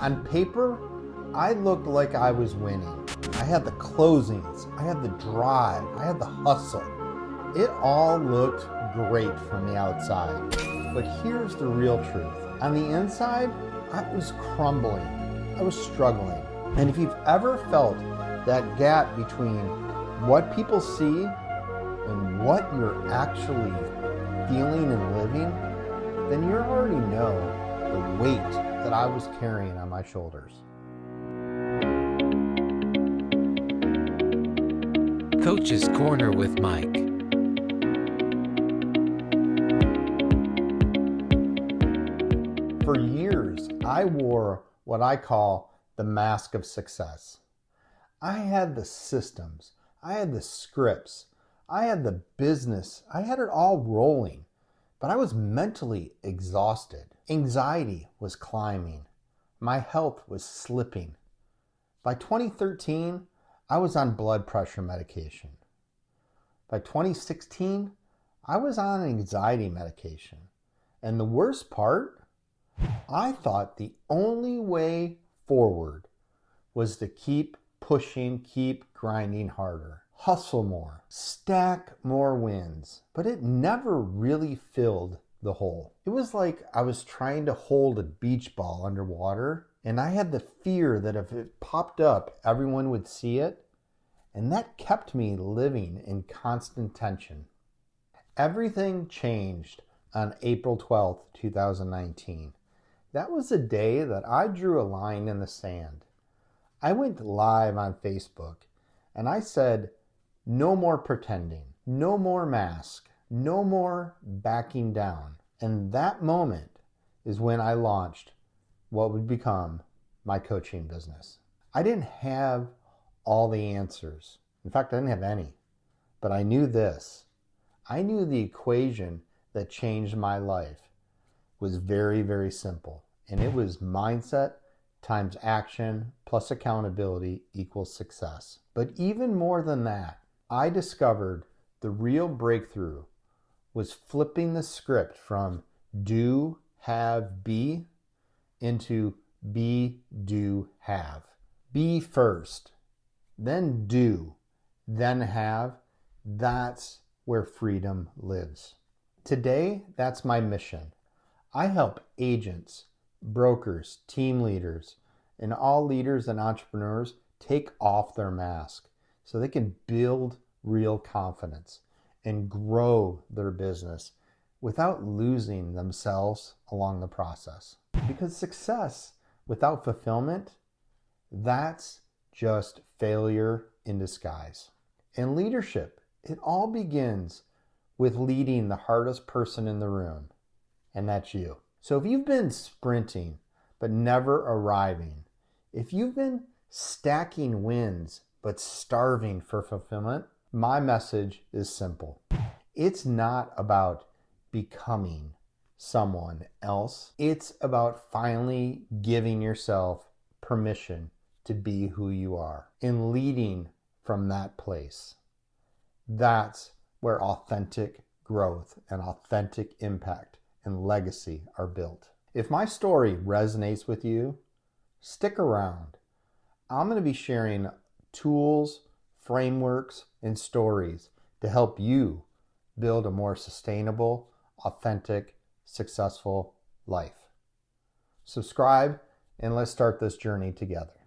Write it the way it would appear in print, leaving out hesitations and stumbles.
On paper, I looked like I was winning. I had the closings, I had the drive, I had the hustle. It all looked great from the outside. But here's the real truth. On the inside, I was crumbling. I was struggling. And if you've ever felt that gap between what people see and what you're actually feeling and living, then you already know the weight that I was carrying on my shoulders. Coach's Corner with Mike. For years, I wore what I call the mask of success. I had the systems, I had the scripts, I had the business, I had it all rolling, but I was mentally exhausted. Anxiety was climbing. My health was slipping. By 2013, I was on blood pressure medication. By 2016, I was on anxiety medication. And the worst part, I thought the only way forward was to keep pushing, keep grinding harder, hustle more, stack more wins. But it never really filled the hole. It was like I was trying to hold a beach ball underwater, and I had the fear that if it popped up, everyone would see it. And that kept me living in constant tension. Everything changed on April 12th, 2019. That was the day that I drew a line in the sand. I went live on Facebook and I said, no more pretending, no more mask, no more backing down. And that moment is when I launched what would become my coaching business. I didn't have all the answers. In fact, I didn't have any. But I knew this. I knew the equation that changed my life was very, very simple. And it was mindset times action plus accountability equals success. But even more than that, I discovered the real breakthrough was flipping the script from do, have, be into be, do, have. Be first, then do, then have. That's where freedom lives. Today, that's my mission. I help agents, brokers, team leaders, and all leaders and entrepreneurs take off their mask so they can build real confidence and grow their business without losing themselves along the process. Because success without fulfillment, that's just failure in disguise. And leadership, it all begins with leading the hardest person in the room, and that's you. So if you've been sprinting but never arriving, if you've been stacking wins but starving for fulfillment, my message is simple. It's not about becoming someone else. It's about finally giving yourself permission to be who you are and leading from that place. That's where authentic growth and authentic impact and legacy are built. If my story resonates with you, stick around. I'm going to be sharing tools, frameworks, and stories to help you build a more sustainable, authentic, successful life. Subscribe and let's start this journey together.